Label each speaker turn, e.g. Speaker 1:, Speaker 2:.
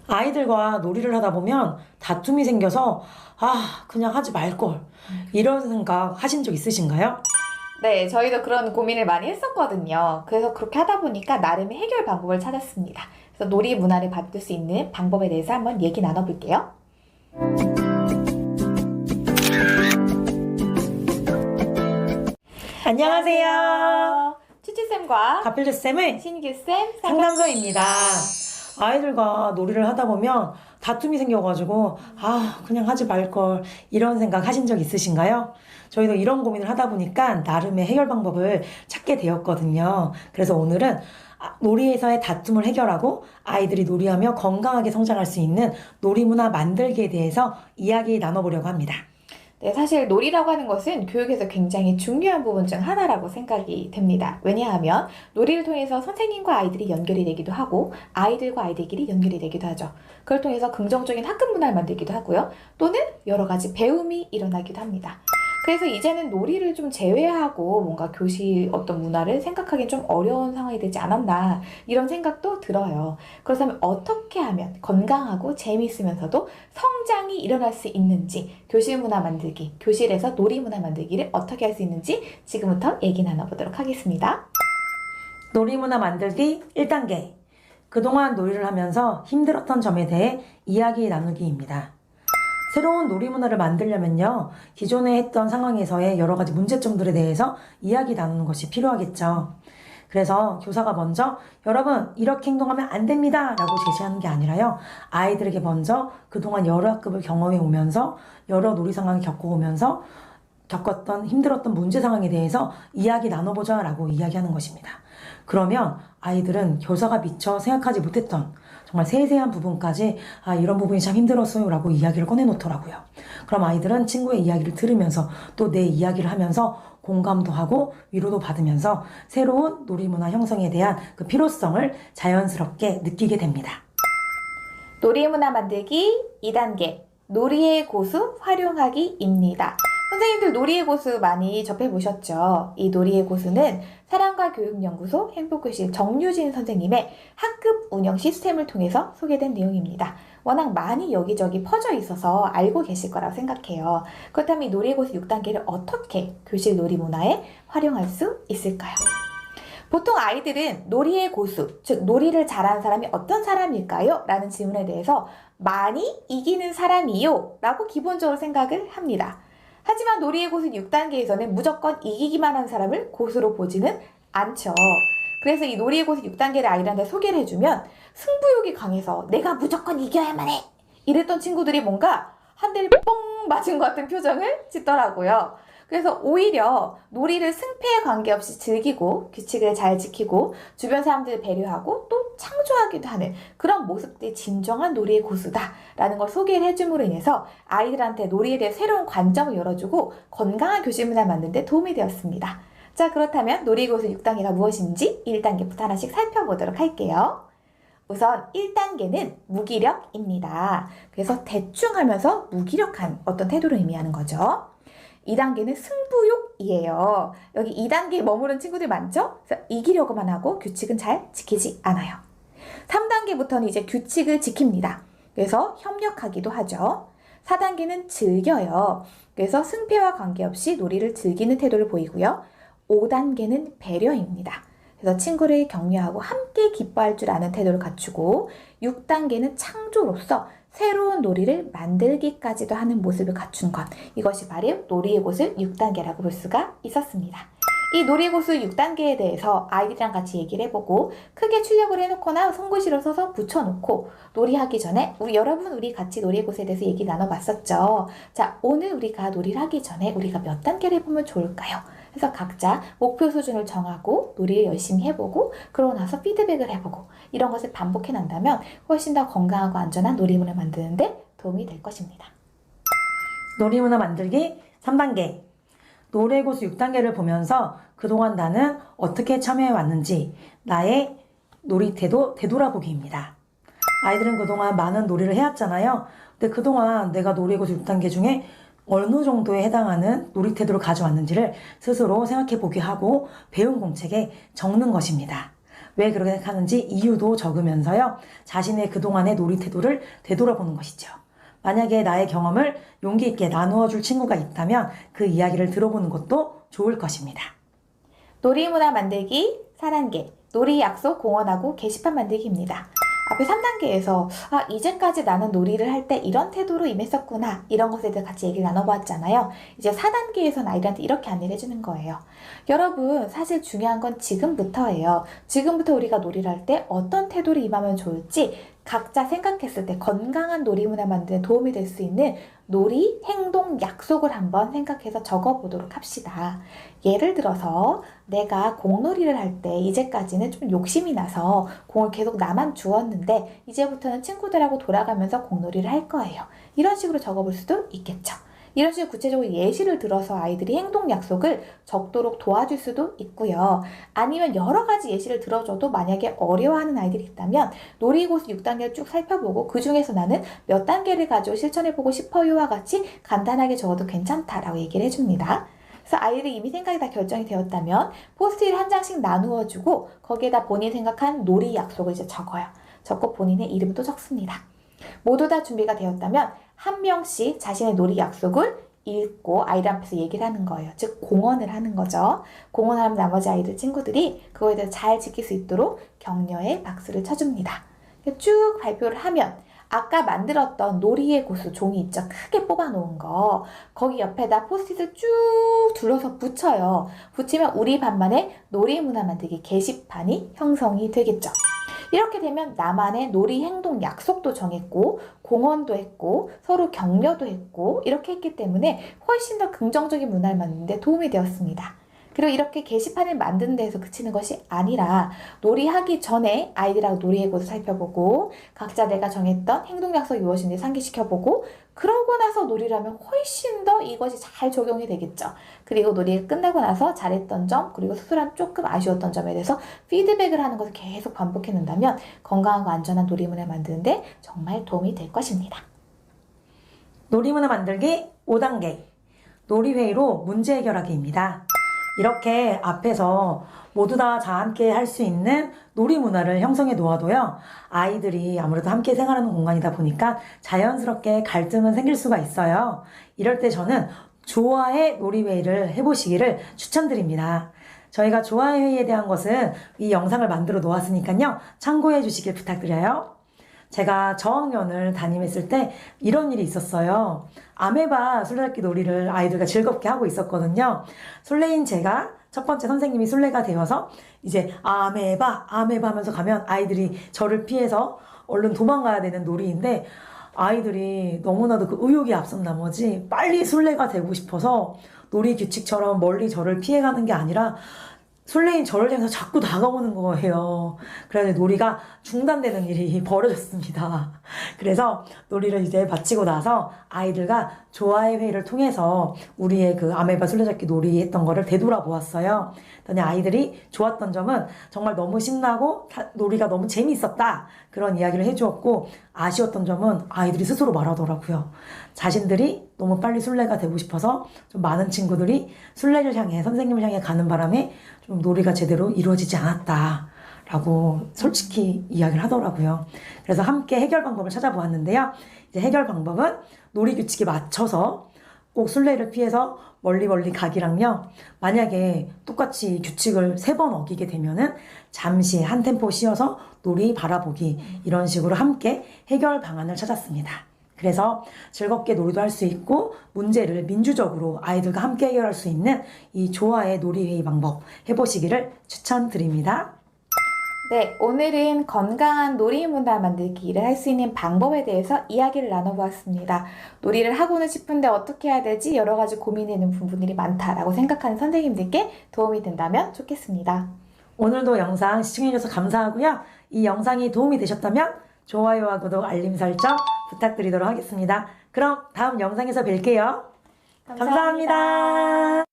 Speaker 1: 아이들과 놀이를 하다 보면 다툼이 생겨서 그냥 하지 말걸 이런 생각 하신 적 있으신가요?
Speaker 2: 네, 저희도 그런 고민을 많이 했었거든요. 그래서 그렇게 하다 보니까 나름의 해결 방법을 찾았습니다. 그래서 놀이 문화를 바꿀 수 있는 방법에 대해서 한번 얘기 나눠볼게요.
Speaker 1: 안녕하세요.
Speaker 2: 쭈찌쌤과
Speaker 1: 가필드쌤의
Speaker 2: 신규쌤
Speaker 1: 상담소입니다. 아이들과 놀이를 하다 보면 다툼이 생겨가지고 그냥 하지 말걸 이런 생각 하신 적 있으신가요? 저희도 이런 고민을 하다 보니까 나름의 해결 방법을 찾게 되었거든요. 그래서 오늘은 놀이에서의 다툼을 해결하고 아이들이 놀이하며 건강하게 성장할 수 있는 놀이문화 만들기에 대해서 이야기 나눠보려고 합니다.
Speaker 2: 네, 사실 놀이라고 하는 것은 교육에서 굉장히 중요한 부분 중 하나라고 생각이 됩니다. 왜냐하면 놀이를 통해서 선생님과 아이들이 연결이 되기도 하고 아이들과 아이들끼리 연결이 되기도 하죠. 그걸 통해서 긍정적인 학급 문화를 만들기도 하고요. 또는 여러 가지 배움이 일어나기도 합니다. 그래서 이제는 놀이를 좀 제외하고 뭔가 교실 어떤 문화를 생각하기엔 좀 어려운 상황이 되지 않았나 이런 생각도 들어요. 그렇다면 어떻게 하면 건강하고 재미있으면서도 성장이 일어날 수 있는지 교실 문화 만들기, 교실에서 놀이 문화 만들기를 어떻게 할 수 있는지 지금부터 얘기 나눠보도록 하겠습니다.
Speaker 1: 놀이문화 만들기 1단계. 그동안 놀이를 하면서 힘들었던 점에 대해 이야기 나누기입니다. 새로운 놀이문화를 만들려면요, 기존에 했던 상황에서의 여러 가지 문제점들에 대해서 이야기 나누는 것이 필요하겠죠. 그래서 교사가 먼저 여러분 이렇게 행동하면 안 됩니다 라고 제시하는 게 아니라요, 아이들에게 먼저 그동안 여러 학급을 경험해 오면서 여러 놀이 상황을 겪어오면서 겪었던 힘들었던 문제 상황에 대해서 이야기 나눠보자 라고 이야기하는 것입니다. 그러면 아이들은 교사가 미처 생각하지 못했던 정말 세세한 부분까지 이런 부분이 참 힘들었어요 라고 이야기를 꺼내놓더라고요. 그럼 아이들은 친구의 이야기를 들으면서 또 내 이야기를 하면서 공감도 하고 위로도 받으면서 새로운 놀이문화 형성에 대한 그 필요성을 자연스럽게 느끼게 됩니다.
Speaker 2: 놀이 문화 만들기 2단계 놀이의 고수 활용하기입니다. 선생님들 놀이의 고수 많이 접해보셨죠? 이 놀이의 고수는 사랑과 교육연구소 행복교실 정유진 선생님의 학급 운영 시스템을 통해서 소개된 내용입니다. 워낙 많이 여기저기 퍼져 있어서 알고 계실 거라고 생각해요. 그렇다면 이 놀이의 고수 6단계를 어떻게 교실 놀이 문화에 활용할 수 있을까요? 보통 아이들은 놀이의 고수, 즉 놀이를 잘하는 사람이 어떤 사람일까요? 라는 질문에 대해서 많이 이기는 사람이요 라고 기본적으로 생각을 합니다. 하지만 놀이의 고수 6단계에서는 무조건 이기기만 한 사람을 고수로 보지는 않죠. 그래서 이 놀이의 고수 6단계를 아이들한테 소개를 해주면 승부욕이 강해서 내가 무조건 이겨야만 해! 이랬던 친구들이 뭔가 한 대를 뻥 맞은 것 같은 표정을 짓더라고요. 그래서 오히려 놀이를 승패에 관계없이 즐기고 규칙을 잘 지키고 주변 사람들을 배려하고 또 창조하기도 하는 그런 모습들이 진정한 놀이의 고수다라는 걸 소개를 해줌으로 인해서 아이들한테 놀이에 대해 새로운 관점을 열어주고 건강한 교실 문화를 만드는 데 도움이 되었습니다. 자, 그렇다면 놀이의 고수 6단계가 무엇인지 1단계부터 하나씩 살펴보도록 할게요. 우선 1단계는 무기력입니다. 그래서 대충 하면서 무기력한 어떤 태도를 의미하는 거죠. 2단계는 승부욕이에요. 여기 2단계에 머무른 친구들 많죠? 그래서 이기려고만 하고 규칙은 잘 지키지 않아요. 3단계부터는 이제 규칙을 지킵니다. 그래서 협력하기도 하죠. 4단계는 즐겨요. 그래서 승패와 관계없이 놀이를 즐기는 태도를 보이고요. 5단계는 배려입니다. 그래서 친구를 격려하고 함께 기뻐할 줄 아는 태도를 갖추고 6단계는 창조로서 새로운 놀이를 만들기까지도 하는 모습을 갖춘 것. 이것이 바로 놀이의 고수 6단계라고 볼 수가 있었습니다. 이 놀이의 고수 6단계에 대해서 아이들이랑 같이 얘기를 해보고 크게 출력을 해놓거나 손글씨로 써서 붙여놓고 놀이하기 전에 우리 같이 놀이의 고수에 대해서 얘기 나눠봤었죠. 자, 오늘 우리가 놀이를 하기 전에 우리가 몇 단계를 해보면 좋을까요? 그래서 각자 목표 수준을 정하고 놀이를 열심히 해보고 그러고 나서 피드백을 해보고 이런 것을 반복해 난다면 훨씬 더 건강하고 안전한 놀이문을 만드는데 도움이 될 것입니다.
Speaker 1: 놀이문화 만들기 3단계. 놀이의 고수 6단계를 보면서 그동안 나는 어떻게 참여해 왔는지 나의 놀이 태도 되돌아보기입니다. 아이들은 그동안 많은 놀이를 해왔잖아요. 근데 그동안 내가 놀이의 고수 6단계 중에 어느 정도에 해당하는 놀이 태도를 가져왔는지를 스스로 생각해 보게 하고 배운 공책에 적는 것입니다. 왜 그렇게 생각하는지 이유도 적으면서요. 자신의 그동안의 놀이 태도를 되돌아보는 것이죠. 만약에 나의 경험을 용기 있게 나누어 줄 친구가 있다면 그 이야기를 들어보는 것도 좋을 것입니다.
Speaker 2: 놀이문화 만들기 4단계 놀이 약속 공언하고 게시판 만들기입니다. 앞에 3단계에서 이제까지 나는 놀이를 할 때 이런 태도로 임했었구나 이런 것에 대해 같이 얘기를 나눠보았잖아요. 이제 4단계에서는 아이들한테 이렇게 안내를 해주는 거예요. 여러분 사실 중요한 건 지금부터예요. 지금부터 우리가 놀이를 할 때 어떤 태도로 임하면 좋을지 각자 생각했을 때 건강한 놀이문화 만드는 데 도움이 될 수 있는 놀이, 행동, 약속을 한번 생각해서 적어보도록 합시다. 예를 들어서 내가 공놀이를 할 때 이제까지는 좀 욕심이 나서 공을 계속 나만 주었는데 이제부터는 친구들하고 돌아가면서 공놀이를 할 거예요. 이런 식으로 적어볼 수도 있겠죠. 이런 식으로 구체적으로 예시를 들어서 아이들이 행동 약속을 적도록 도와줄 수도 있고요. 아니면 여러 가지 예시를 들어줘도 만약에 어려워하는 아이들이 있다면 놀이고수 6단계를 쭉 살펴보고 그 중에서 나는 몇 단계를 가지고 실천해보고 싶어요와 같이 간단하게 적어도 괜찮다라고 얘기를 해줍니다. 그래서 아이들이 이미 생각이 다 결정이 되었다면 포스트잇 한 장씩 나누어주고 거기에다 본인이 생각한 놀이 약속을 이제 적어요. 적고 본인의 이름도 적습니다. 모두 다 준비가 되었다면 한 명씩 자신의 놀이 약속을 읽고 아이들 앞에서 얘기를 하는 거예요. 즉 공언을 하는 거죠. 공언하면 나머지 아이들 친구들이 그거에 대해서 잘 지킬 수 있도록 격려의 박수를 쳐줍니다. 쭉 발표를 하면 아까 만들었던 놀이의 고수 종이 있죠. 크게 뽑아놓은 거. 거기 옆에다 포스트잇을 쭉 둘러서 붙여요. 붙이면 우리 반만의 놀이문화 만들기 게시판이 형성이 되겠죠. 이렇게 되면 나만의 놀이 행동 약속도 정했고 공언도 했고 서로 격려도 했고 이렇게 했기 때문에 훨씬 더 긍정적인 문화를 만드는 데 도움이 되었습니다. 그리고 이렇게 게시판을 만드는 데에서 그치는 것이 아니라 놀이하기 전에 아이들하고 놀이의 곳을 살펴보고 각자 내가 정했던 행동 약속이 무엇인지 상기시켜보고 그러고 나서 놀이를 하면 훨씬 더 이것이 잘 적용이 되겠죠. 그리고 놀이가 끝나고 나서 잘했던 점 그리고 스스로 조금 아쉬웠던 점에 대해서 피드백을 하는 것을 계속 반복해 놓는다면 건강하고 안전한 놀이문화를 만드는데 정말 도움이 될 것입니다.
Speaker 1: 놀이문화 만들기 5단계 놀이회의로 문제 해결하기입니다. 이렇게 앞에서 모두 다 함께 할 수 있는 놀이 문화를 형성해 놓아도요. 아이들이 아무래도 함께 생활하는 공간이다 보니까 자연스럽게 갈등은 생길 수가 있어요. 이럴 때 저는 조화의 놀이회의를 해보시기를 추천드립니다. 저희가 조화의 회의에 대한 것은 이 영상을 만들어 놓았으니까요. 참고해 주시길 부탁드려요. 제가 저학년을 담임했을 때 이런 일이 있었어요. 아메바 술래잡기 놀이를 아이들과 즐겁게 하고 있었거든요. 술래인 제가 첫 번째 선생님이 술래가 되어서 이제 아메바 하면서 가면 아이들이 저를 피해서 얼른 도망가야 되는 놀이인데 아이들이 너무나도 그 의욕이 앞선 나머지 빨리 술래가 되고 싶어서 놀이 규칙처럼 멀리 저를 피해가는 게 아니라 술래인 저를 향해서 자꾸 다가오는 거예요. 그래서 놀이가 중단되는 일이 벌어졌습니다. 그래서 놀이를 이제 마치고 나서 아이들과 조화의 회의를 통해서 우리의 그 아메바 술래잡기 놀이 했던 거를 되돌아보았어요. 그랬더니 아이들이 좋았던 점은 정말 너무 신나고 놀이가 너무 재미있었다. 그런 이야기를 해주었고 아쉬웠던 점은 아이들이 스스로 말하더라고요. 자신들이 너무 빨리 술래가 되고 싶어서 좀 많은 친구들이 술래를 향해 선생님을 향해 가는 바람에 좀 놀이가 제대로 이루어지지 않았다라고 솔직히 이야기를 하더라고요. 그래서 함께 해결 방법을 찾아보았는데요. 이제 해결 방법은 놀이 규칙에 맞춰서 꼭 술래를 피해서 멀리 가기랑요. 만약에 똑같이 규칙을 3번 어기게 되면은 잠시 한 템포 쉬어서 놀이 바라보기 이런 식으로 함께 해결 방안을 찾았습니다. 그래서 즐겁게 놀이도 할 수 있고 문제를 민주적으로 아이들과 함께 해결할 수 있는 이 조화의 놀이회의 방법 해보시기를 추천드립니다.
Speaker 2: 네, 오늘은 건강한 놀이 문화 만들기를 할 수 있는 방법에 대해서 이야기를 나눠보았습니다. 놀이를 하고는 싶은데 어떻게 해야 되지? 여러 가지 고민되는 부분들이 많다라고 생각하는 선생님들께 도움이 된다면 좋겠습니다.
Speaker 1: 오늘도 영상 시청해주셔서 감사하고요. 이 영상이 도움이 되셨다면 좋아요와 구독, 알림 설정 부탁드리도록 하겠습니다. 그럼 다음 영상에서 뵐게요. 감사합니다.